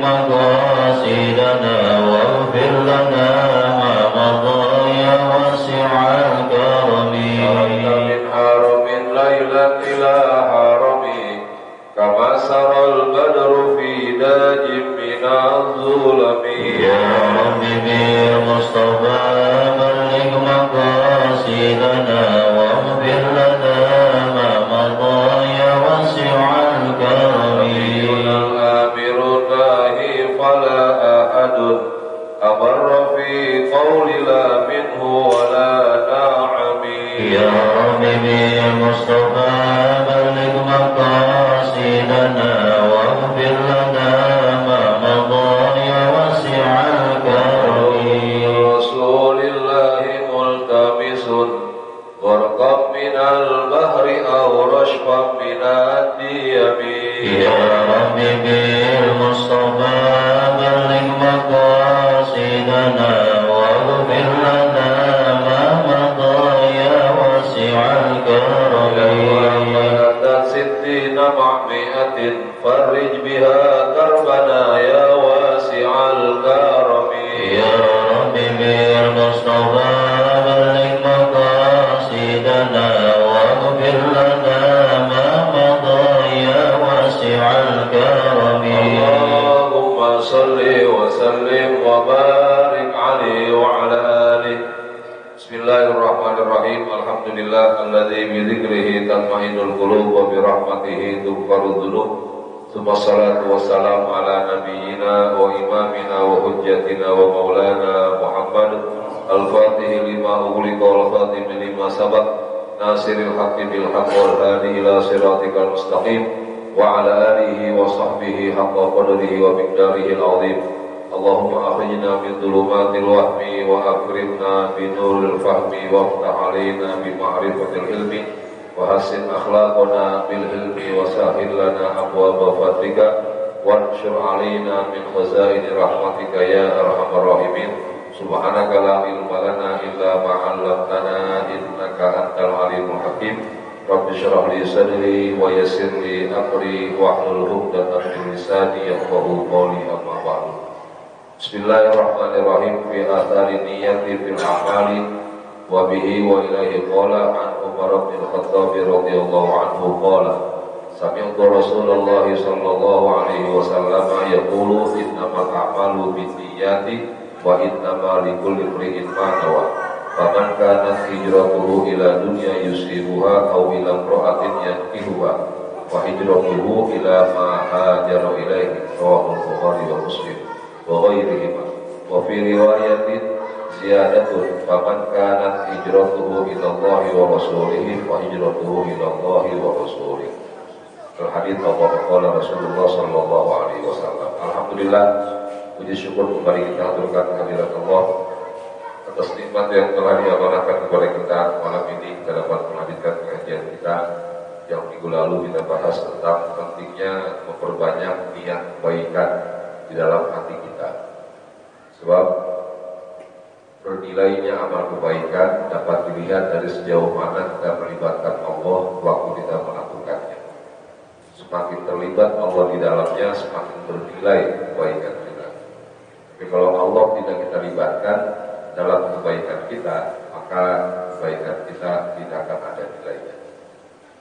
مقاصدنا واغفر لنا ما مضى يا واسع الكرم من حرم ليلة إلى حرم كما سرى البدر في داج من الظلم يا رب بالمصطفى بلغ مقاصدنا واغفر لنا ما مضى يا واسع الكرم الآمر الناهي فلا أحد أمر في قول لا منه ولا نعم يا رب بالمصطفى بلغ مقاصدنا واغفر لنا ما مضى يا واسع الكرم رسول الله ملتمس غرقا من البحر أو رشفا من الديم يا رب بالمصطفى بلغ مقاصدنا واغفر لنا ما مضى يا واسع الكرم ستين مع مئة فرج بها كربنا يا واسع الكرم يا رب بالمصطفى بلغ مقاصدنا واغفر لنا ما مضى يا واسع الكرم اللهم صل وسلم وبارك عليه وعلى آله. Bismillahirrahmanirrahim. Alhamdulillah alladzi bi dzikrihi tatma'innul qulub wa bi rahmatihi tughfarud dzunub. Tsumma shalatu wassalamu ala nabiyyina wa imamina wa hujjatina wa maulana Muhammad al-Fatih lima ughliqa wal khatim lima sabaq nasiril haqqi bil haqq wal hadi ila siratikal mustaqim wa ala alihi wa sahbihi haqqa qadrihi wa miqdarihi al-'azim. Allahumma akhrijna min dhulumatil wahmi wa akrimna bi nuril fahmi waftah alaina bi ma'rifatil ilmi wa hassin akhlaqana bil ilmi wa sahhil lana abwaaba fadlika wanshur alaina min khazaini rahmatika ya arhamar rahimin. Subhanaka la ilma lana illa ma 'allamtana innaka antal alimul hakim. Rabbi shrah li sadri wa yassir li amri wahlul 'uqdatam min lisani yafqahu qawli amma ba'du. Bismillahirrahmanirrahim. Fi athari niyati fil a'mali wa bihi wa ilaihi qala an Umar bin Khattab radhiyallahu anhu qala sami'tu Rasulullah sallallahu alaihi wasallam yaqulu innamal a'malu binniyati wa innama likulli imri'in ma nawa faman kanat hijratuhu ila dunya yusibuha aw ila imra'atin yankihuha wa hijratuhu ila ma hajara ilaihi rawahu Bukhari wa Muslim wa ghairihima wa fi riwayatin ziyadatun faman kanat hijratuhu ila Allah wa rasulihi wa hijratuhu ila Allah wa rasulihi. Al-hadits qala Rasulullah sallallahu alaihi wasallam. Alhamdulillah, puji syukur kembali kita haturkan kehadirat Allah atas nikmat yang telah diamanahkan kepada kita malam ini. Kita dapat melanjutkan kajian kita yang minggu lalu kita bahas tentang pentingnya memperbanyak niat kebaikan di dalam hati kita, sebab bernilainya amal kebaikan dapat dilihat dari sejauh mana kita melibatkan Allah waktu kita melakukannya. Semakin terlibat Allah di dalamnya, semakin bernilai kebaikan kita. Tapi kalau Allah tidak kita libatkan dalam kebaikan kita, maka kebaikan kita tidak akan ada nilainya.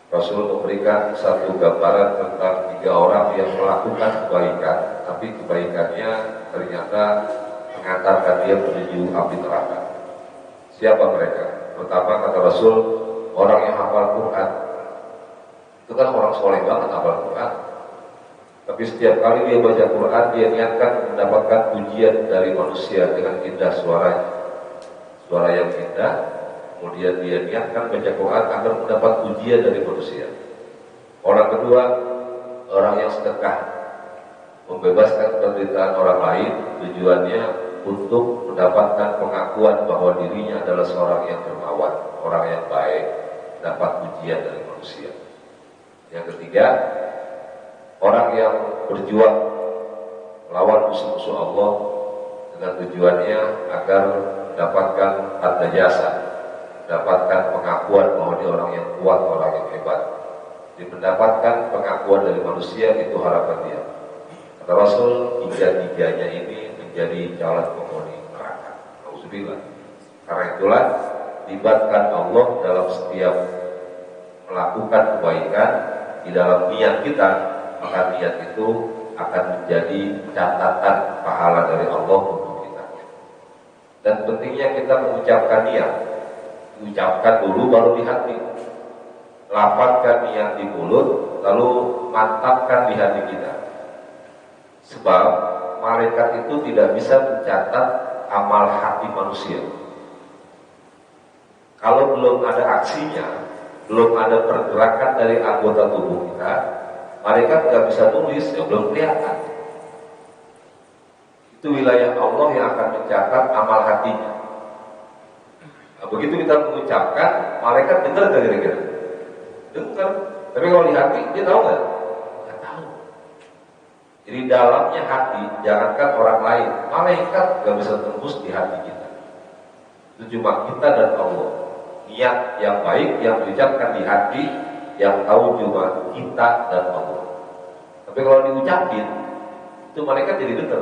Rasul memberikan satu gambaran tentang 3 orang yang melakukan kebaikan, tapi kebaikannya ternyata mengantarkan dia menuju api neraka. Siapa mereka? Pertama kata Rasul, orang yang hafal Quran. Itu kan orang soleh banget hafal Quran. Tapi setiap kali dia baca Quran, dia niatkan mendapatkan pujian dari manusia dengan indah suaranya. Suara yang indah. Kemudian dia niatkan baca Quran agar mendapat pujian dari manusia. Orang kedua, orang yang sedekah, membebaskan penderitaan orang lain, tujuannya untuk mendapatkan pengakuan bahwa dirinya adalah seorang yang dermawan, orang yang baik, dapat pujian dari manusia. Yang ketiga, orang yang berjuang melawan musuh-musuh Allah dengan tujuannya agar mendapatkan harta jasa, mendapatkan pengakuan bahwa dia orang yang kuat, orang yang hebat. Dia mendapatkan pengakuan dari manusia, itu harapan dia. Kata Rasul, tiga-tiganya ini menjadi calon penghuni neraka. Alhamdulillah. Karena itulah libatkan Allah dalam setiap melakukan kebaikan di dalam niat kita, maka niat itu akan menjadi catatan pahala dari Allah untuk kita. Dan pentingnya kita mengucapkan niat. Ucapkan dulu baru di hati. Lapatkan niat di mulut, lalu mantapkan di hati kita. Sebab malaikat itu tidak bisa mencatat amal hati manusia. Kalau belum ada aksinya, belum ada pergerakan dari anggota tubuh kita, malaikat nggak bisa tulis, ya belum kelihatan. Itu wilayah Allah yang akan mencatat amal hatinya. Nah, begitu kita mengucapkan, malaikat dengar nggak kira-kira? Dengar. Tapi kalau di hati, dia tahu nggak? Nggak tahu. Jadi dalamnya hati, jangankan orang lain, malaikat nggak bisa tembus di hati kita. Itu cuma kita dan Allah. Niat yang baik yang diucapkan di hati, yang tahu cuma kita dan Allah. Tapi kalau diucapin, itu malaikat jadi dengar.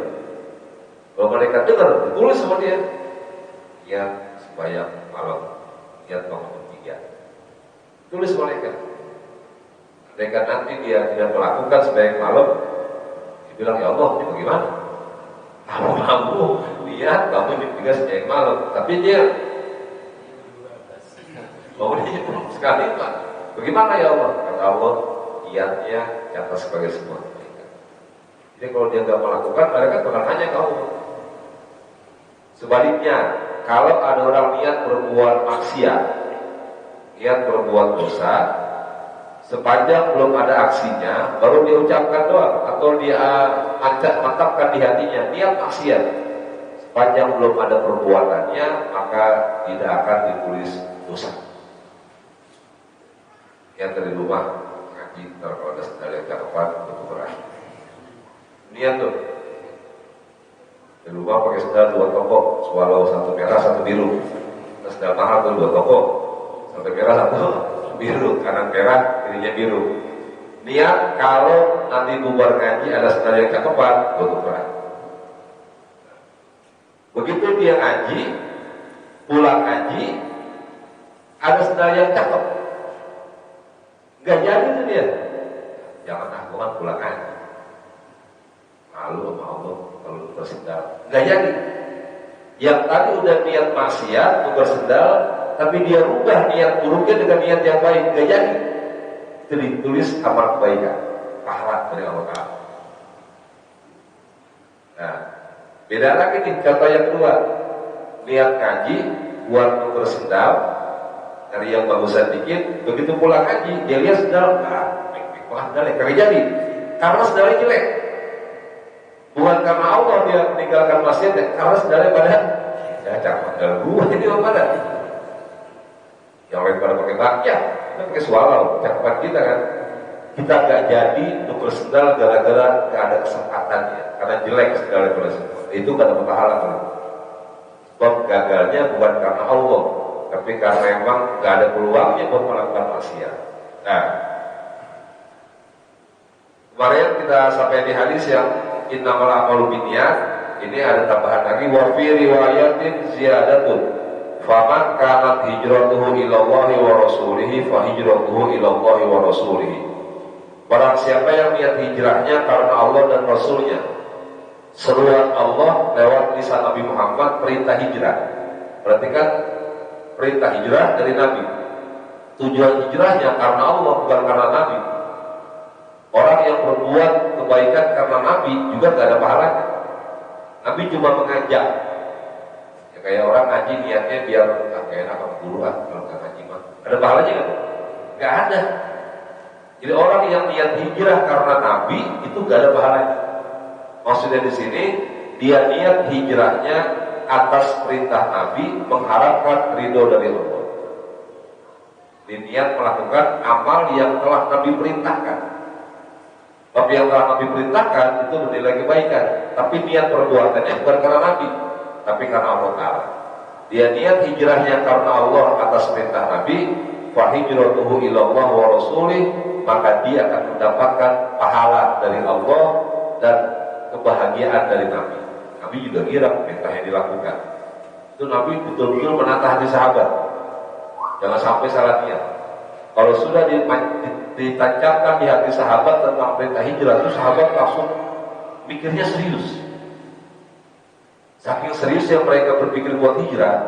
Kalau malaikat dengar, ditulis sama dia. Niat sembahyang malam, niat bangun bertiga. Tulis malaikat. Malaikat nanti dia tidak melakukan sembahyang malam, dia bilang, ya Allah, ini bagaimana? Kamu lihat kamu juga sembahyang malam, tapi dia dia sekali Pak. Bagaimana ya Allah? Kata Allah, niatnya catat sebagai sebuah kebaikan. Jadi kalau dia tidak melakukan, mereka bakal nanya kamu. Sebaliknya, kalau ada orang niat berbuat maksiat, niat berbuat dosa, sepanjang belum ada aksinya, baru dia ucapkan doang, atau dia mantapkan di hatinya, niat maksiat. Sepanjang belum ada perbuatannya, maka tidak akan ditulis dosa. Niat dari rumah ngaji, ntar kalau ada sendal yang cakepan untuk berakhir. Niat tuh di rumah pakai sendal 2 toko, swallow 1 merah 1 biru. Sendal mahal tuh 2 toko, 1 merah 1 biru, kanan merah kirinya biru. Niat kalau nanti bubar ngaji ada sendal yang cakepan untuk berakhir. Begitu dia ngaji, pulang ngaji, ada sendal yang cakep, nggak jadi itu dia. Jangan aku kan pulang ngaji, malu sama Allah kalau bersendal, nggak jadi. Yang tadi udah niat maksiat untuk bersendal, tapi dia rubah niat buruknya dengan niat yang baik, nggak jadi. Itu ditulis amal kebaikan, pahala dari Allah Ta'ala. Nah, beda lagi nih contoh yang kedua. Niat ngaji buat bersendal, dari yang bagusan dikit, begitu pulang ngaji, dia lihat sendal, sendalnya kagak jadi, karena sendalnya jelek. Bukan karena Allah dia meninggalkan maksiat, karena sendalnya pada cakap sendal gua ini apa pada? Yang lain pada pakai bakya, kita pakai swallow, cakapan kita kan. Kita gak jadi untuk bersendal gara-gara gak ada kesempatannya, karena jelek sendalnya pada sendal. Itu gak ada pahala kan. Sebab gagalnya bukan karena Allah, tapi karena memang gak ada peluangnya buat melakukan maksiat. Nah, kemarin kita sampai di hadis yang innamal a'malu binniyat. Ini ada tambahan lagi, wa fi riwayatin ziyadatun. Faman kanat hijratuhu ilallahi wa rasulihi fa hijratuhu ilallahi wa rasulihi. Barang siapa yang niat hijrahnya karena Allah dan Rasulnya. Seruan Allah lewat lisan Nabi Muhammad perintah hijrah. Berarti kan perintah hijrah dari Nabi. Tujuan hijrahnya karena Allah, bukan karena Nabi. Orang yang berbuat kebaikan karena Nabi juga gak ada pahalanya. Nabi cuma mengajak. Ya kayak orang ngaji niatnya biar kayak enak buruan, kalau gak ngaji mah ada pahalanya kan? Gak ada. Jadi orang yang niat hijrah karena Nabi itu gak ada pahalanya. Maksudnya di sini dia niat hijrahnya atas perintah Nabi, mengharapkan ridho dari Allah. Dia niat melakukan amal yang telah Nabi perintahkan. Tapi yang telah Nabi perintahkan itu bernilai kebaikan. Tapi niat perbuatannya bukan karena Nabi, tapi karena Allah Ta'ala. Dia niat hijrahnya karena Allah atas perintah Nabi, fa hijratuhu ilallah wa rasulih, maka dia akan mendapatkan pahala dari Allah dan kebahagiaan dari Nabi. Nabi juga girang perintah yang dilakukan. Itu Nabi betul-betul menata hati sahabat. Jangan sampai salah niat. Kalau sudah ditancapkan di hati sahabat tentang perintah hijrah, itu sahabat langsung mikirnya serius. Saking serius yang mereka berpikir buat hijrah,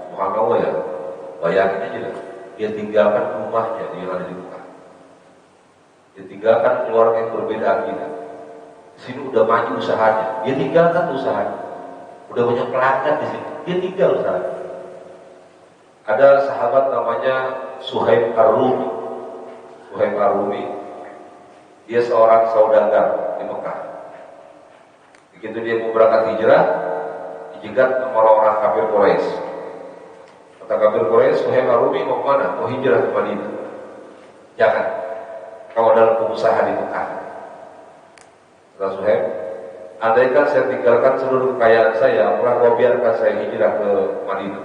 subhanallah ya, bayangin aja lah. Dia tinggalkan rumahnya yang ada di Mekah. Dia tinggalkan keluarga yang berbeda akidah. Di sini udah maju usahanya, dia tinggalkan usahanya. Udah banyak pelanggan di sini, dia tinggal usahanya. Ada sahabat namanya Suhaib Ar-Rumi. Suhaib Ar-Rumi, dia seorang saudagar di Mekah. Begitu dia mau berangkat hijrah, dijegat sama orang kafir Quraisy. Kata kafir Quraisy, Suhaib Ar-Rumi mau kemana? Mau hijrah ke Madinah. Jangan, kau adalah pengusaha di Mekah. Kata Suhaib, andaikan saya tinggalkan seluruh kekayaan saya, apakah kau biarkan saya hijrah ke Madinah?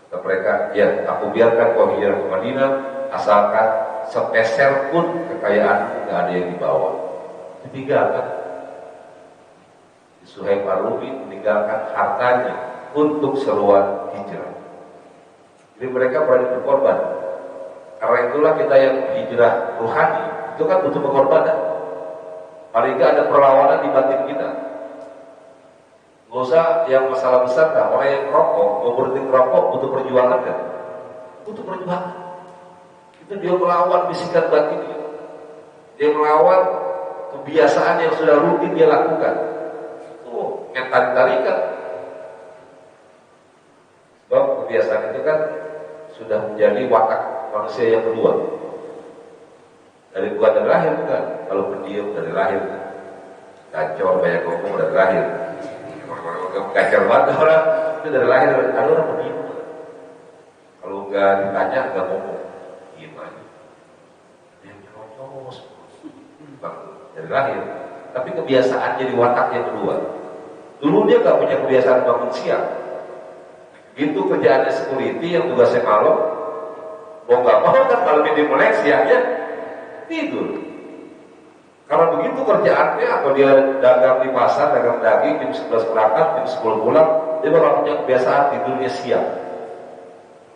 Kata mereka, ya, aku biarkan kau hijrah ke Madinah, asalkan sepeser pun kekayaan tidak ada yang dibawa. Ditinggalkan. Suhaib Ar-Rumi meninggalkan hartanya untuk seruan hijrah. Jadi mereka berani berkorban. Karena itulah kita yang hijrah ruhani itu kan butuh pengorbanan. Paling nggak ada perlawanan di batin kita. Nggak usah yang masalah besar dah. Orang yang merokok, mau berhenti merokok butuh perjuangan kan? Butuh perjuangan. Itu dia melawan bisikan batin dia. Dia melawan kebiasaan yang sudah rutin dia lakukan. Itu mentalitas. Sebab kebiasaan itu kan sudah menjadi watak manusia yang kedua. Bukan dari lahir kan? Kalau pendiam dari lahir, kacau banyak ngomong dari lahir. Kacau banget orang itu dari lahir. Ada orang pendiam. Kalau nggak ditanya nggak ngomong, gimana? Dia nyerocos, dari lahir. Tapi kebiasaan jadi watak yang kedua. Dulu dia nggak punya kebiasaan bangun siang. Gitu kerjaannya security yang tugasnya malam, mau nggak mau kan kalau dia mulai siangnya tidur. Karena begitu kerjaannya, atau dia dagang di pasar, dagang daging, jam 11 berangkat, jam 10 pulang, dia bakal punya kebiasaan tidurnya siang.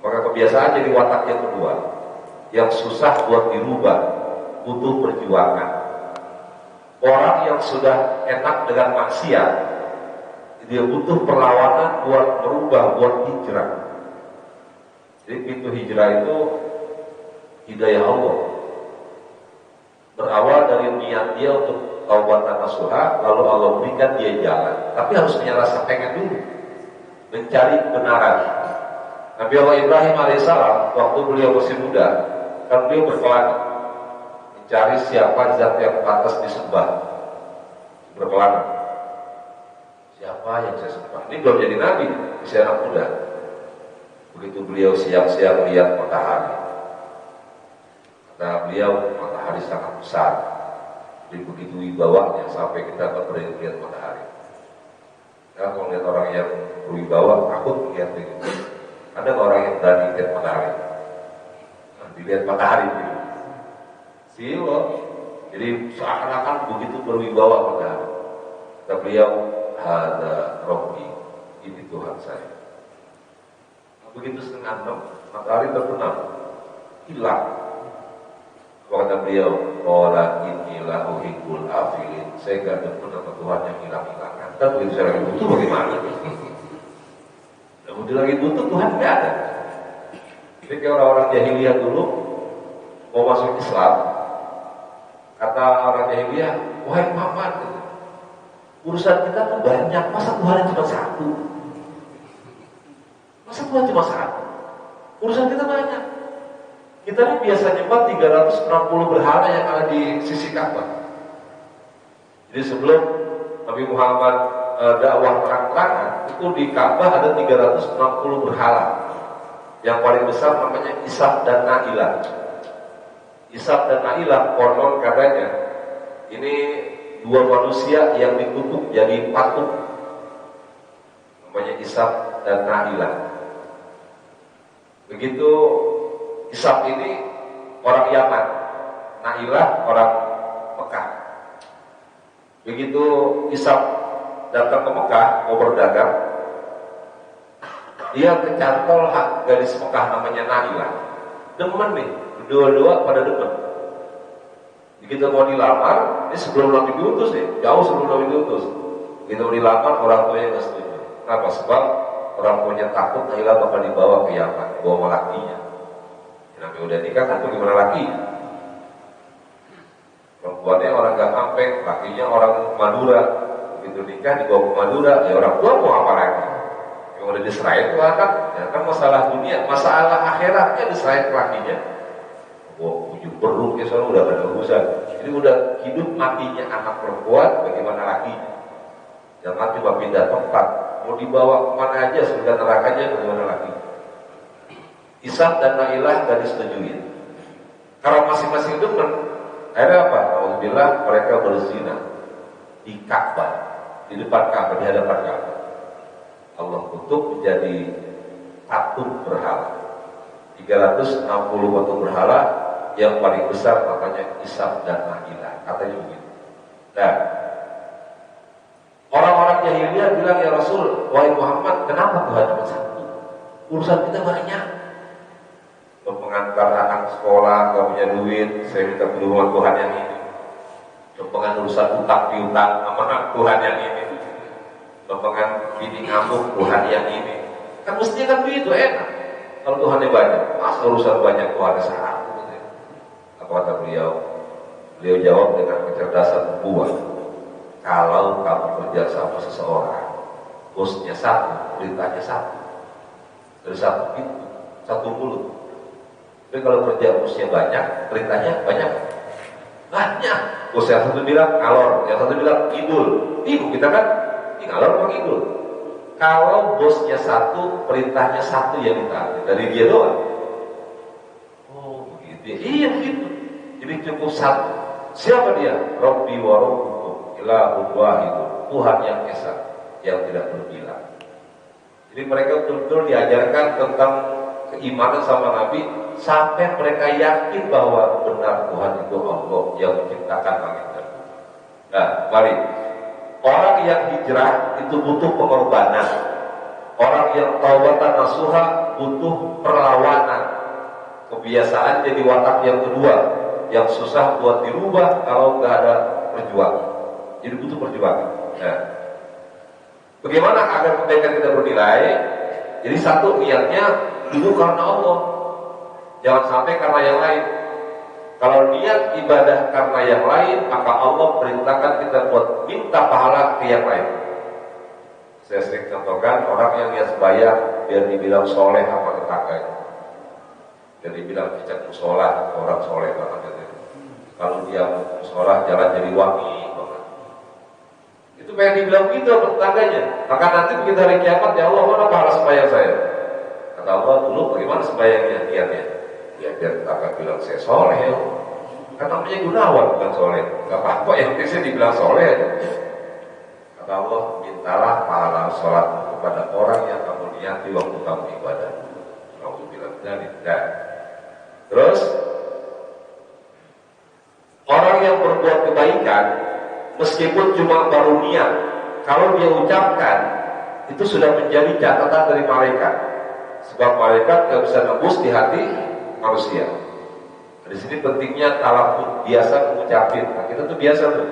Maka kebiasaan jadi watak yang kedua, yang susah buat dirubah, butuh perjuangan. Orang yang sudah enak dengan maksiat, dia butuh perlawanan buat merubah, buat hijrah. Jadi pintu hijrah itu hidayah Allah. Berawal dari niat dia untuk taubatan nasuha, lalu Allah berikan dia jalan. Tapi harus punya rasa pengen dulu, mencari kebenaran. Nabi Allah Ibrahim alaihissalam waktu beliau masih muda, kan beliau berkelana mencari siapa zat yang pantas disembah. Berkelana, siapa yang saya sembah? Ini belum jadi nabi, masih anak muda. Begitu beliau siap-siap melihat matahari, kata beliau, matahari sangat besar. Jadi begitu wibawanya sampai kita tak berani melihat matahari. Nah, kalau lihat orang yang berwibawa, takut melihat begitu. Ada orang yang berani lihat matahari. Nah, dilihat matahari gitu. Siwa. Jadi seakan-akan begitu berwibawa matahari. Kata beliau, hada Rabbi, ini Tuhan saya. Nah, begitu setengah 6, matahari terbenam, hilang. Kata beliau, qala inilah uhibbul afilin. Saya gak demen sama Tuhan yang hilang-hilangan. Kan begitu saya lagi butuh bagaimana? Begitu lagi butuh Tuhan gak ada. Jadi kayak orang-orang jahiliyah dulu mau masuk Islam, kata orang jahiliyah, wahai Muhammad, urusan kita tuh banyak, masa Tuhan cuma satu? Masa Tuhan cuma satu? Urusan kita banyak. Kita ini biasa nyembah 360 berhala yang ada di sisi Ka'bah. Jadi sebelum Nabi Muhammad dakwah terang-terangan, itu di Ka'bah ada 360 berhala. Yang paling besar namanya Isaf dan Na'ilah. Isaf dan Na'ilah konon katanya ini dua manusia yang ditutup jadi patung. Namanya Isaf dan Na'ilah. Begitu Isaf ini orang Yaman, Na'ilah orang Mekah. Begitu Ishaq datang ke Mekah mau berdagang, dia kecantol gadis Mekah namanya Nailah. Demen nih, berdua-dua pada demen. Begitu mau dilamar, ini sebelum Nabi diutus nih, jauh sebelum Nabi diutus. Begitu mau dilamar, orang tuanya nggak setuju. Kenapa? Sebab orang tuanya takut Nailah bakal dibawa ke Yaman, dibawa sama lakinya. Nabi udah nikah, tentu gimana lakinya? Perempuannya orang Gampeng, lakinya orang Madura. Begitu nikah dibawa ke Madura, ya orang tua mau apa lagi? Yang udah diserahin tuh anak, ya kan masalah dunia, masalah akhiratnya diserahin ke lakinya. Wah, ujung beruk ya soalnya udah ada urusan. Jadi udah hidup matinya anak perempuan, bagaimana lakinya? Jangan cuma pindah tempat, mau dibawa kemana aja, surga nerakanya bagaimana lagi? Ishaq dan Nailah gak disetujuin. Karena masing-masing demen, akhirnya apa? Alhamdulillah mereka berzina di Ka'bah, di depan Ka'bah, di hadapan Ka'bah. Allah tutup menjadi patung berhala. 360 patung berhala, yang paling besar namanya Ishaq dan Nailah, katanya begitu. Nah, orang-orang jahiliyah bilang, ya Rasul, wahai Muhammad, kenapa Tuhan cuma satu? Urusan kita banyak. Mengantar anak sekolah, gak punya duit, saya minta perlindungan Tuhan yang ini. Lempengan urusan utang piutang, amanah Tuhan yang ini. Lempengan bini ngamuk, Tuhan yang ini. Kan mestinya kan begitu, enak. Kalau Tuhan yang banyak, masa urusan banyak Tuhan yang satu. Apa kata beliau? Beliau jawab dengan kecerdasan membuat. Kalau kamu kerja sama seseorang, bosnya satu, perintahnya satu, dari satu pintu, satu mulut. Tapi kalau kerja bosnya banyak, perintahnya banyak. Bos yang satu bilang ngalor, yang satu bilang idul. Ibu kita kan, ngalor apa idul? Kalau bosnya satu, perintahnya satu yang ditaati dari dia doang. Oh begitu, iya begitu. Jadi cukup satu. Siapa dia? Rabbi wa rabbukum ilahun wahidun, Tuhan yang esa, yang tidak berbilang. Jadi mereka betul-betul diajarkan tentang keimanan sama Nabi sampai mereka yakin bahwa benar Tuhan itu Allah yang menciptakan langit dan bumi. Nah, mari. Orang yang hijrah itu butuh pengorbanan. Orang yang taubatan nasuha butuh perlawanan. Kebiasaan jadi watak yang kedua, yang susah buat dirubah kalau nggak ada perjuangan. Jadi butuh perjuangan. Nah, bagaimana agar kebaikan kita bernilai? Jadi satu, niatnya dulu karena Allah, jangan sampai karena yang lain. Kalau niat ibadah karena yang lain, maka Allah perintahkan kita buat minta pahala ke yang lain. Saya sering contohkan orang yang niat sembahyang biar dibilang soleh apa tetangganya, biar dibilang cicak musola, orang soleh banget. Kalau dia musola jalan jadi wangi banget, itu pengen dibilang gitu sama tetangganya. Maka nanti begitu hari kiamat, ya Allah, mana pahala sembahyang saya? Kata Allah, dulu bagaimana sembahyangnya, niatnya? Ya biar tetangga bilang saya soleh ya. Kan namanya Gunawan bukan soleh. Gak apa-apa yang penting saya dibilang soleh aja. Kata Allah, mintalah pahala sholat kepada orang yang kamu niati waktu kamu ibadah. Kamu bilang dan terus orang yang berbuat kebaikan meskipun cuma baru niat, kalau dia ucapkan itu sudah menjadi catatan dari malaikat. Sebab malaikat gak bisa nembus di hati manusia. Di sini pentingnya talafut, biasa mengucapin. Nah, kita tuh biasa tuh,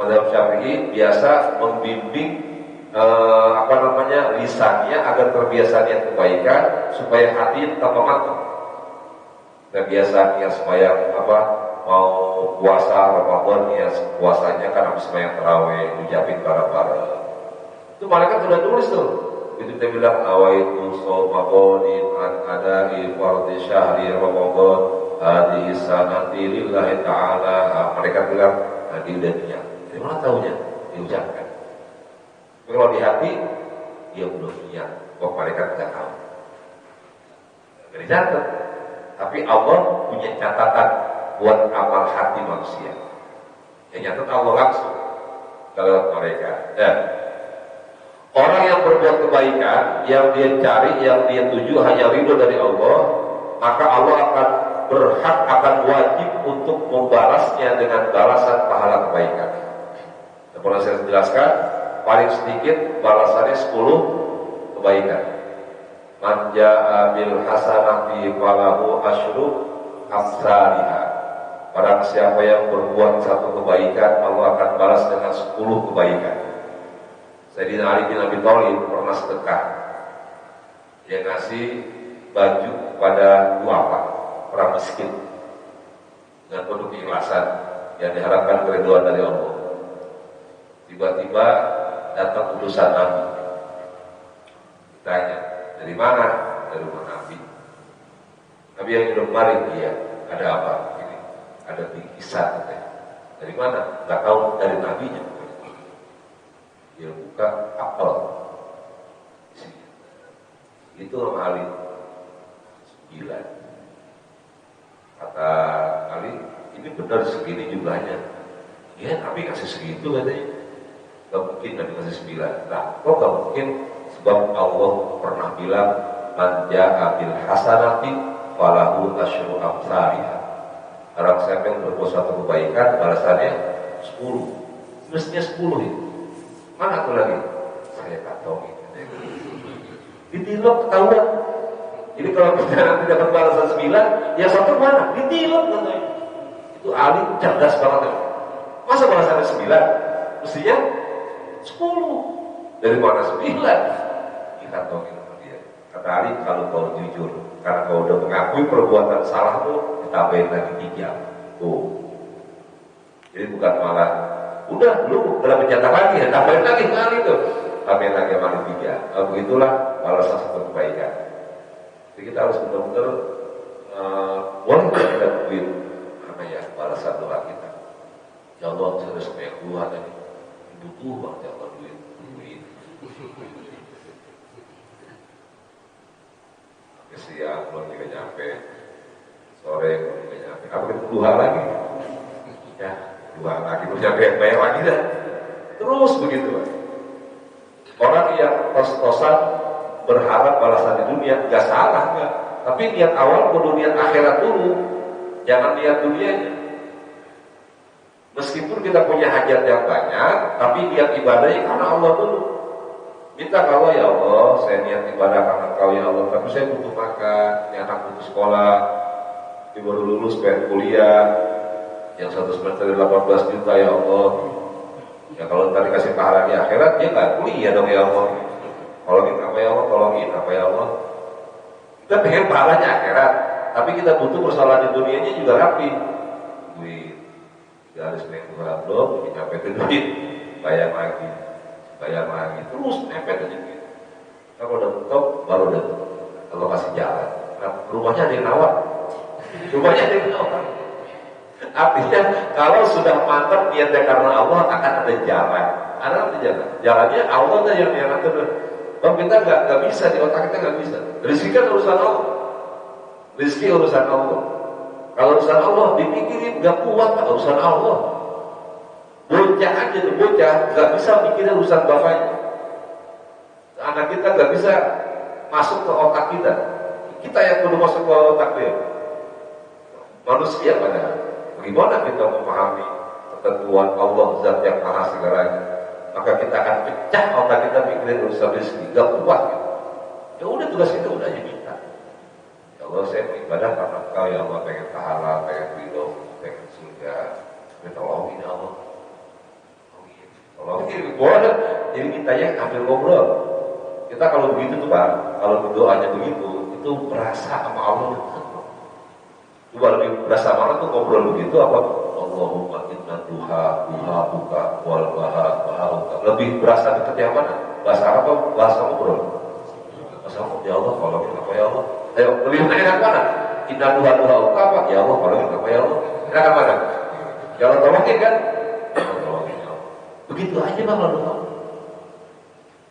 mazhab Syafi'i biasa membimbing lisannya agar terbiasa niat kebaikan supaya hati tambah mantap. Kita biasa niat sembahyang mau puasa Ramadan, niat puasanya kan habis sembahyang tarawih, ucapin bareng-bareng. Itu malaikat sudah tulis tuh. Itu dia bilang awaitu shomaqodin an adai fardhi syahri Ramadan hadhihi sanati lillahi ta'ala. Mereka bilang dia udah niat. Dari mana tahunya? Diucapkan. Tapi kalau di hati dia belum niat. Kok malaikat tidak tahu? Gak dicatat. Tapi Allah punya catatan buat amal hati manusia. Yang nyatat Allah langsung kalau mereka. Orang yang berbuat kebaikan, yang dia cari, yang dia tuju hanya ridho dari Allah, maka Allah akan berhak, akan wajib untuk membalasnya dengan balasan pahala kebaikan. Tapi Pernah saya jelaskan, paling sedikit balasannya 10 kebaikan. Man jaa bil hasanati falahu asyru amsalihha. Barang siapa yang berbuat satu kebaikan, Allah akan balas dengan 10 kebaikan. Sayyidina Ali bin Abi Thalib pernah sedekah. Dia ngasih baju kepada duafa, orang miskin, dengan penuh keikhlasan yang diharapkan keriduan dari Allah. Tiba-tiba datang utusan Nabi. Ditanya, dari mana? Dari rumah Nabi. Nabi yang hidup kemarin, iya. Ada apa? Ini ada bingkisan katanya. Dari mana? Gak tahu, dari Nabinya. Dia buka apel. Itu nama Ali 9. Kata Ali, ini benar segini jumlahnya. Ya, Nabi kasih segitu katanya. Gak mungkin Nabi kasih 9. Nah, kok gak mungkin? Sebab Allah pernah bilang, man jaa bil hasanati falahu asyru amsalihha. Orang siapa yang berbuat satu kebaikan, balasannya 10. Mestinya 10 itu. Mana tuh lagi? Saya tak tahu. Ditilok ketahuan. Jadi kalau kita nanti dapat balasan 9, yang satu mana? Ditilok katanya. Itu Ali cerdas banget. Masa balasannya 9? Mestinya 10. Dari mana 9? Kita tahu dia. Kata Ali, kalau kau jujur, karena kau udah mengakui perbuatan salahmu, ditambahin lagi 3. Jadi bukan malah udah lu dalam pencetak lagi ya, tambahin lagi kali itu, tambahin lagi kali 3. Begitulah balasan satu kebaikan. Jadi kita harus benar-benar boleh kita duit apa ya balasan doa kita. Ya Allah, saya harus banyak dua tadi, butuh banget ya Allah duit. Siang belum juga nyampe, sore belum juga nyampe, apa kita 2 lagi? Ya, 2 lagi belum nyampe, bayar lagi dah. Terus begitu. Orang yang tos-tosan berharap balasan di dunia, nggak salah nggak. Tapi niat awal kudu niat akhirat dulu, jangan niat dunianya. Meskipun kita punya hajat yang banyak, tapi niat ibadahnya karena Allah dulu. Minta kalau ya Allah, saya niat ibadah karena Kau ya Allah, tapi saya butuh makan, ini anak butuh sekolah, ini baru lulus pengen kuliah, yang 1 semester 18 juta ya Allah. Ya kalau tadi kasih pahala di akhirat, dia nggak kuliah dong ya Allah. Tolongin apa ya Allah, tolongin apa ya Allah. Kita pengen pahalanya akhirat, tapi kita butuh persoalan di dunianya juga rapi. Duit, garis menengah belum, nyampe ke duit, bayar lagi, terus mepet aja gitu. Kalau udah mentok, baru udah kalau kasih jalan. Nah, rumahnya ada yang nawar. Artinya kalau sudah mantap niatnya karena Allah akan ada jalan. Ada jalan. Jalannya Allah dah yang atur. Bang kita nggak bisa di otak kita nggak bisa. Rezeki kan urusan Allah. Rezeki urusan Allah. Kalau urusan Allah dipikirin nggak kuat, urusan Allah. Bocah aja tuh bocah nggak bisa mikirin urusan bapaknya. Anak kita nggak bisa masuk ke otak kita. Kita yang perlu masuk ke otak dia. Manusia padahal. Bagaimana kita memahami ketentuan Allah Zat yang Maha Segalanya? Maka kita akan pecah otak kita mikirin urusan rezeki, nggak kuat gitu. Ya udah tugas kita udah aja minta. Ya Allah saya beribadah karena Engkau ya Allah, pengen pahala, pengen ridho, pengen surga. Tolongin ya Allah. Tolongin, boleh. Jadi mintanya ambil ngobrol. Kita kalau begitu tuh Pak, kalau berdoanya begitu, itu berasa sama Allah. Coba lebih berasa mana tuh ngobrol begitu apa? Allahumma inna duha buka wal baha. Lebih berasa dekat yang mana? Bahasa Arab atau bahasa ngobrol? Bahasa ngobrol. Ya Allah, tolongin apa ya Allah? Ayo, lebih enak mana? Inna duha buka apa? Ya Allah, tolongin apa ya Allah? Enak mana? Jangan tolongin kan? Tolongin ya Allah. Begitu aja Bang kalau doa.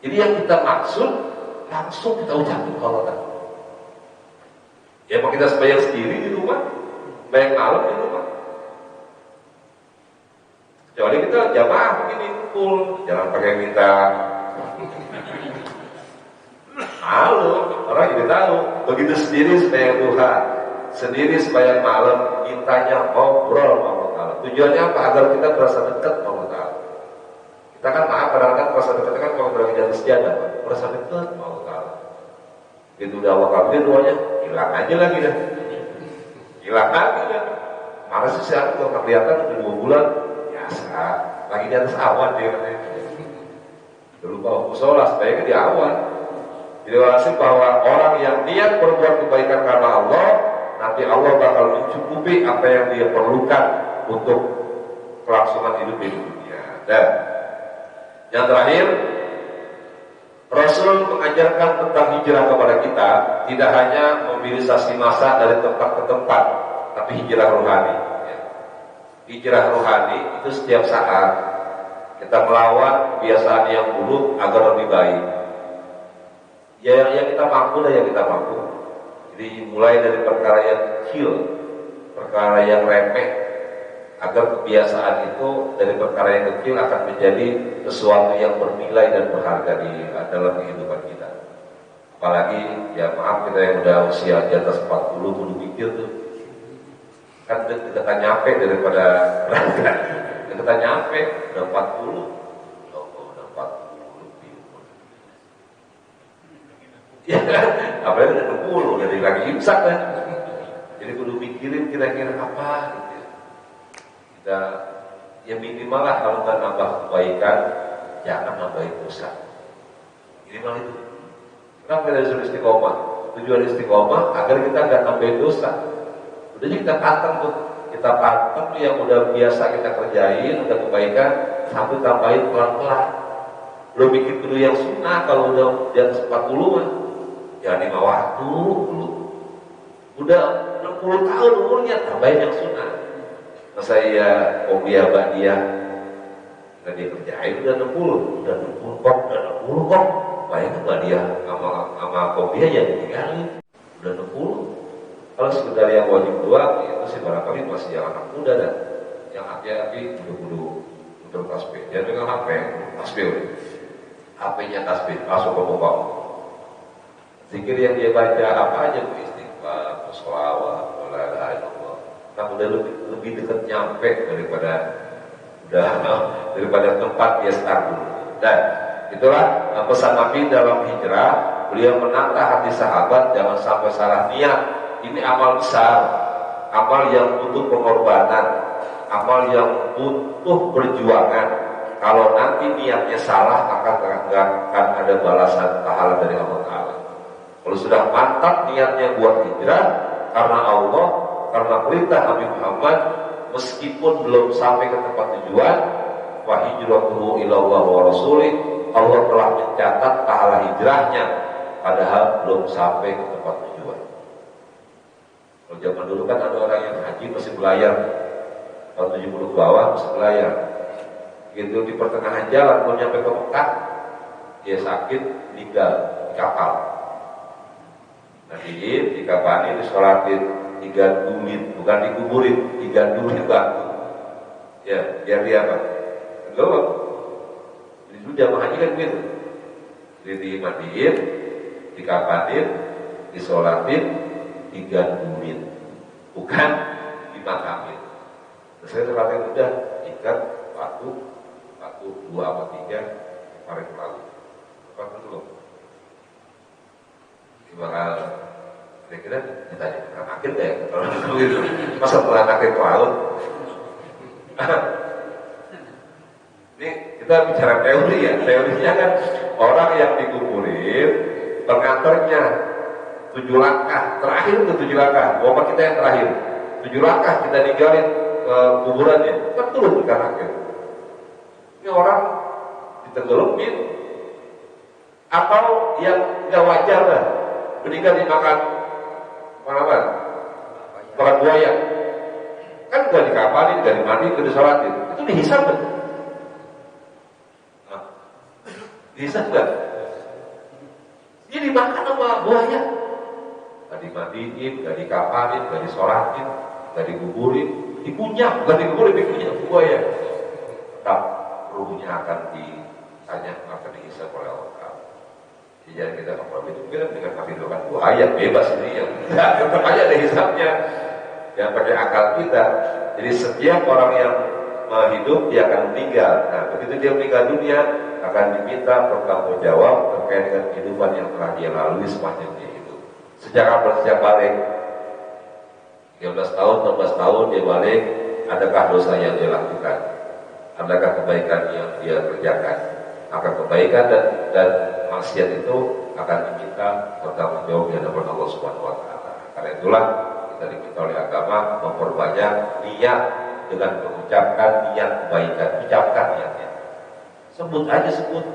Jadi yang kita maksud langsung kita ucapin kalau tak. Ya mau kita sembahyang sendiri di rumah, sembahyang malam di rumah. Kecuali kita jamaah begini kumpul, jangan pakai minta. Malu, orang jadi tahu. Begitu sendiri sembahyang duha, sendiri sembahyang malam, mintanya ngobrol sama Allah. Tujuannya apa? Agar kita berasa dekat sama Allah. Kita kan maaf kadang-kadang merasa dekat kan kalau berada di atas sejadah, merasa dekat mau Allah. Itu udah Allah kabulin doanya, hilang aja lagi dah. Hilang lagi dah. Mana sih saya kalau nggak kelihatan udah 2 bulan, biasa. Lagi di atas awan dia katanya. Dulu bawa musola supaya di awan. Jadi walhasil bahwa orang yang niat berbuat kebaikan karena Allah, nanti Allah bakal mencukupi apa yang dia perlukan untuk kelangsungan hidup di dunia. Dan yang terakhir, Rasul mengajarkan tentang hijrah kepada kita, tidak hanya mobilisasi massa dari tempat ke tempat, tapi hijrah rohani. Hijrah rohani itu setiap saat kita melawan kebiasaan yang buruk agar lebih baik. Ya yang kita mampu dan yang kita mampu. Jadi mulai dari perkara yang kecil, perkara yang remeh, agar kebiasaan itu dari perkara yang kecil akan menjadi sesuatu yang bernilai dan berharga di dalam kehidupan kita. Apalagi ya maaf kita yang udah usia di atas 40 kudu mikir tuh. Kan deketan nyampe daripada berharga. Deketan nyampe udah 40. Udah 40 lebih. Ya kan? Apalagi udah 60, jadi lagi imsak kan. Jadi kudu mikirin kira-kira apa gitu. Kita ya minimal lah kalau nggak nambah kebaikan, jangan nambahin dosa. Minimal itu. Kenapa kita disuruh istiqomah? Tujuan istiqomah agar kita nggak nambahin dosa. Udah kita paten tuh, kita paten tuh yang udah biasa kita kerjain, udah kebaikan, sampai tambahin pelan-pelan. Belum bikin dulu yang sunnah kalau udah di atas 40 mah. Jangan 5 waktu dulu. Udah 60 tahun umurnya tambahin yang sunnah. Masa iya Qobiyah Ba'diyah nggak dia kerjain udah 60 kok. Bayangkan Ba'diyah sama Qobiyah ya ditinggalin udah 60. Kalau sekedar yang wajib doang itu sih barangkali masih yang anak muda dan yang hati-hati kudu tasbih. Jangan dengan HP, tasbih. HP-nya tasbih, masuk ke muka. Zikir yang dia baca apa aja, istighfar, sholawat, la ilaha illallah. Nah udah lebih dekat nyampe daripada tempat dia start dulu. Dan itulah pesan Nabi dalam hijrah. Beliau menata hati sahabat jangan sampai salah niat. Ini amal besar, amal yang butuh pengorbanan, amal yang butuh perjuangan. Kalau nanti niatnya salah, maka akan ada balasan pahala dari Allah Ta'ala. Kalau sudah mantap niatnya buat hijrah karena Allah, karena perintah Nabi Muhammad, meskipun belum sampai ke tempat tujuan, wa hijratuhu ilallah wa rasulih, Allah telah mencatat pahala hijrahnya, padahal belum sampai ke tempat tujuan. Kalau zaman dulu kan ada orang yang haji masih belayar, tahun 70 ke bawah masih belayar. Gitu di pertengahan jalan mau nyampe ke Mekah, dia sakit, meninggal di kapal. Nantiin, dikapanin, disolatin, digandulin, bukan dikuburin, digandulin batu. Ya, biar dia apa? Tenggelam. Jadi dulu jamaah haji kan begitu. Jadi dimandiin, dikapanin, disolatin, digandulin, bukan dimakamin. Terus saya terlatih udah ikat batu 2 atau 3 kemarin lalu. Apa dulu? Bakal kira-kira ditanya pernah akhir deh kalau gitu. Masa pernah akhir ke laut? Ini kita bicara teori ya. Teorinya kan orang yang dikuburin pengantarnya 7 langkah terakhir ke 7 langkah. Bapak kita yang terakhir 7 langkah kita ninggalin kuburannya kan turun ke akhir. Ini orang ditenggelamin atau yang nggak wajar lah. Meninggal dimakan apa? Makan buaya. Kan gak dikapanin, gak dimandi, gak disolatin. Itu dihisab kan? Nah, dihisab kan? Dia dimakan sama buaya. Gak dimandiin, gak dikapanin, gak disolatin, gak dikuburin, dikunyah, gak dikuburin, dikunyah buaya. Tetap ruhnya akan ditanya, akan dihisab oleh Allah. Jadi kita kalau itu film dengan menghadirkan buaya bebas ini yang tetap aja ada hisabnya yang pakai akal kita. Jadi setiap orang yang hidup, dia akan meninggal. Nah, begitu dia meninggal dunia, akan diminta bertanggungjawab terkait dengan kehidupan yang telah dia lalui sepanjang dia hidup. Sejak apa? Sejak balik 13 tahun, 14 tahun dia balik, adakah dosa yang dia lakukan? Adakah kebaikan yang dia kerjakan? Maka kebaikan dan maksiat itu akan diminta bertanggung jawab di hadapan Allah Subhanahu wa taala. Karena itulah kita diminta oleh agama memperbanyak niat dengan mengucapkan niat kebaikan. Ucapkan niatnya. Sebut aja sebut.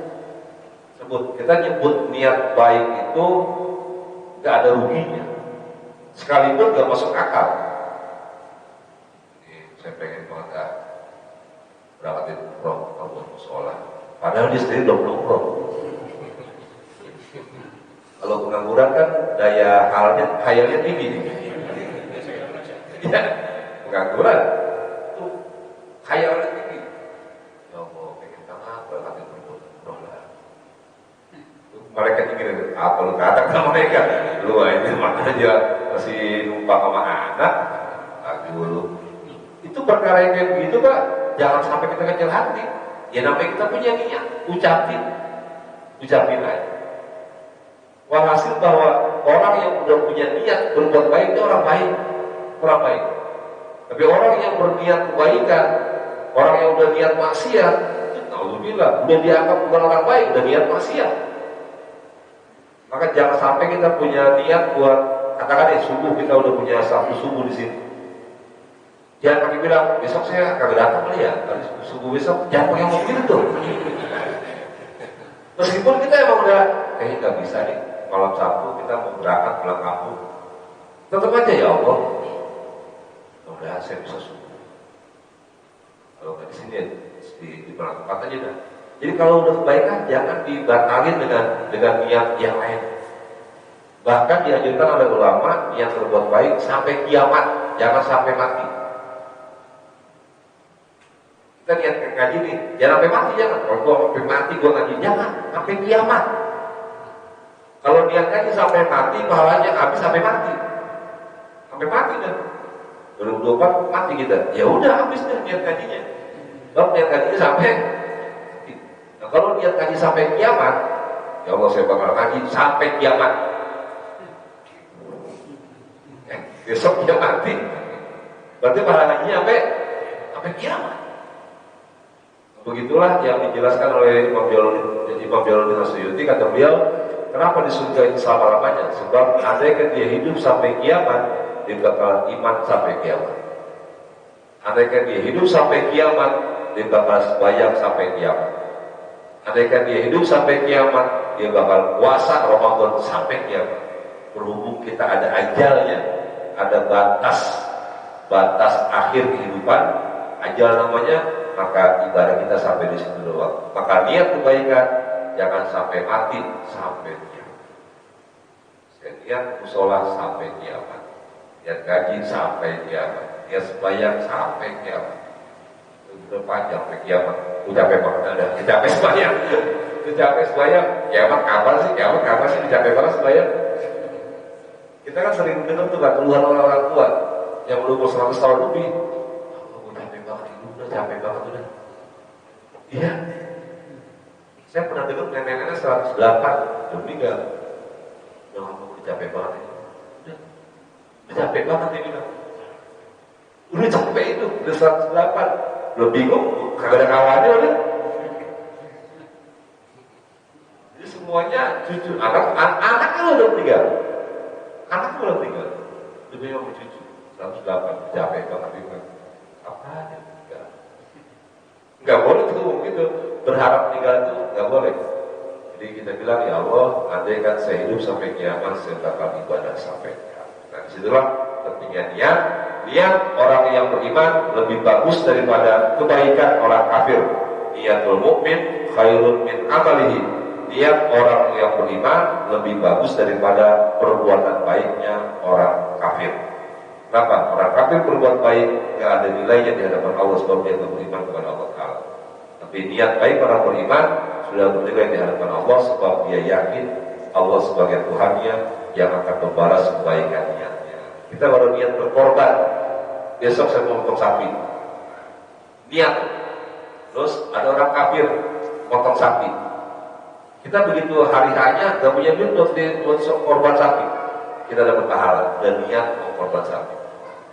Kita nyebut niat baik itu gak ada ruginya. Sekalipun gak masuk akal. Ini saya pengen banget berangkatin umroh atau musola. Padahal dia sendiri belum umroh. Kalau pengangguran kan daya khayalnya tinggi. Ya, pengangguran itu khayalnya tinggi. Ya Allah, pengen tanah berangkatin umroh lah. Mereka ingin apa lu kata sama mereka? Lu ini makanya masih numpang sama anak. Aduh, itu perkara yang kayak begitu Pak. Jangan sampai kita kecil hati. Ya namanya kita punya niat, ucapin aja. Walhasil bahwa orang yang udah punya niat berbuat baik itu orang baik. Tapi orang yang berniat kebaikan, orang yang udah niat maksiat, alhamdulillah, udah dianggap bukan orang baik, udah niat maksiat. Maka jangan sampai kita punya niat buat, katakan subuh kita udah punya satu subuh di sini. Jangan pakai bilang, besok saya kagak datang kali ya, kali subuh besok, jangan pakai ngomong gitu tuh. Meskipun kita emang udah, nggak bisa nih, malam Sabtu kita mau berangkat pulang kampung. Tetap aja ya Allah, udah saya bisa subuh. Kalau nggak di sini, di tempat aja dah. Jadi kalau udah kebaikan, jangan dibatalin dengan niat yang lain. Bahkan dianjurkan oleh ulama, niat berbuat baik sampai kiamat, jangan sampai mati. Kita niat ngaji nih, jangan sampai mati, jangan. Kalau gua sampai mati gua ngaji, jangan sampai kiamat. Kalau niat ngaji sampai mati, pahalanya habis sampai mati. Sampai mati dah. 2024 mati kita. Ya udah habis deh niat ngajinya. Kalau niat ngajinya sampai. Nah, kalau niat ngaji sampai kiamat, ya Allah saya bakal ngaji sampai kiamat. Besok dia mati. Berarti pahalanya sampai kiamat. Begitulah yang dijelaskan oleh Imam Jalaluddin As-Suyuti. Kata beliau, kenapa di surga itu selama-lamanya? Sebab andaikan dia hidup sampai kiamat, dia bakal iman sampai kiamat. Andaikan dia hidup sampai kiamat, dia bakal sembahyang sampai kiamat. Andaikan dia hidup sampai kiamat, dia bakal puasa Ramadan sampai kiamat. Berhubung kita ada ajalnya, ada batas akhir kehidupan, ajal namanya, maka ibadah kita sampai di situ doang. Maka niat kebaikan jangan sampai mati, sampai kiamat. Saya niat musola sampai kiamat, niat gaji sampai kiamat, niat sembahyang sampai kiamat. Udah panjang sampai kiamat. Udah capek banget ada, capek sembahyang. Udah capek sembahyang, kiamat kapan sih? Udah capek banget sembahyang. Kita kan sering dengar tuh kan keluhan orang-orang tua yang berumur 100 tahun lebih. Capek banget udah. Iya. Saya pernah dengar nenek-nenek 108 udah meninggal. Udah capek banget ini. Udah capek banget ini kan. Udah capek itu, udah 108. Udah bingung, kagak ada kawannya udah. Jadi semuanya cucu, anaknya udah meninggal. Anaknya udah meninggal. Udah bingung cucu. 108, capek banget ini kan. Apaan ya? Nggak boleh tuh gitu, berharap meninggal itu nggak boleh. Jadi kita bilang, ya Allah, andaikan saya hidup sampai kiamat, saya bakal ibadah sampai kiamat. Nah disitulah pentingnya niat orang yang beriman lebih bagus daripada kebaikan orang kafir. Niatul mukmin khairun min amalihi. Niat orang yang beriman lebih bagus daripada perbuatan baiknya orang kafir. Kenapa? Orang kafir berbuat baik gak ada nilainya di hadapan Allah sebab dia beriman kepada Allah Ta'ala. Tapi niat baik orang beriman sudah bernilai di hadapan Allah sebab dia yakin Allah sebagai Tuhannya yang akan membalas kebaikan niatnya. Kita baru niat berkorban, besok saya mau potong sapi. Niat Terus ada orang kafir potong sapi. Kita begitu hari hanya gak punya duit buat korban sapi, kita dapat pahala dan niat mau korban sapi.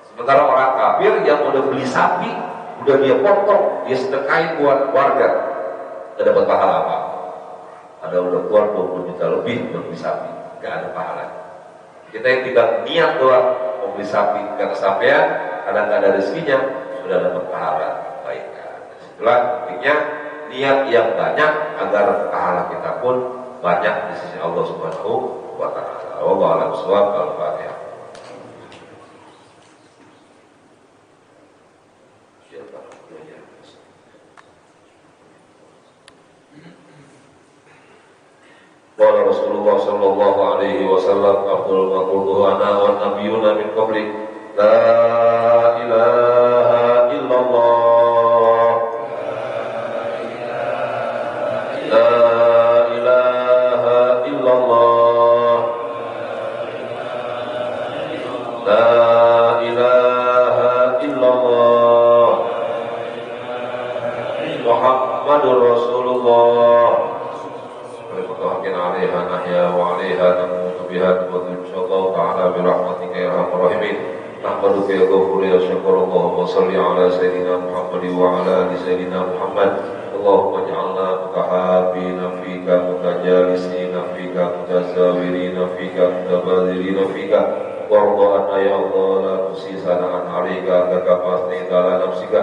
Sementara orang kafir yang udah beli sapi, udah dia potong, dia sedekahin buat warga, gak dapat pahala apa. Ada udah keluar 20 juta lebih buat beli sapi, gak ada pahala. Kita yang tidak niat doang mau beli sapi, gak kesampaian, kadang gak ada rezekinya, sudah dapat pahala. Baikkan. Setelah pentingnya niat yang banyak agar pahala kita pun banyak di sisi Allah Subhanahu wa taala. Wallahu a'lam bishawab. Al-Fatihah. Qala Rasulullah sallallahu alaihi wasallam afdhalul ma qultu ana wan nabiyyuna min qabli la ilaha illallah la ilaha illallah la ilaha illallah Muhammadur Rasulullah عليها نحيا وعليها نموت بها إن شاء الله تعالى برحمتك يا أرحم الراحمين نحمدك يا غفور يا شكور اللهم صل على سيدنا محمد وعلى آل سيدنا محمد اللهم اجعلنا متحابين فيك متجالسين فيك متزاورين فيك متبادلين فيك وارض عنا يا الله لا تحصي ثناء عليك أنت كما أثنيت على نفسك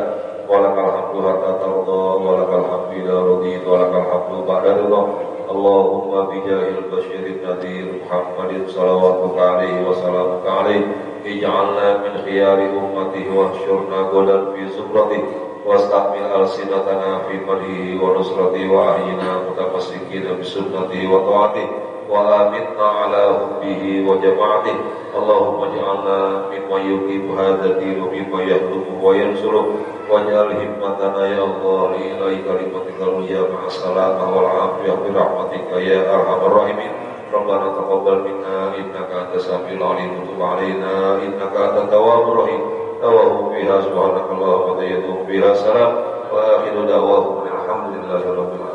ولك الحمد حتى ترضى ولك الحمد إذا رضيت ولك الحمد بعد رضا اللهم بجاه البشير النذير محمد صلواتك عليه وسلامك عليه اجعلنا من خيار أمته واحشرنا غدا في زمرته واستعمل ألسنتنا في مدحه ونصرته وأحينا متمسكين بسنته وطاعته وآمنا على حبه وجماعته اللهم اجعلنا ممن يقيم هذا الدين وممن يخدمه وينصره واجعل همتنا يا الله إلى كلمتك العليا مع السلامة والعافية برحمتك يا أرحم الراحمين ربنا تقبل منا إنك أنت السميع العليم وتب علينا إنك أنت التواب الرحيم توهم فيها سبحانك اللهم وتيتهم فيها سلام وآخر دعواهم الحمد لله رب العالمين.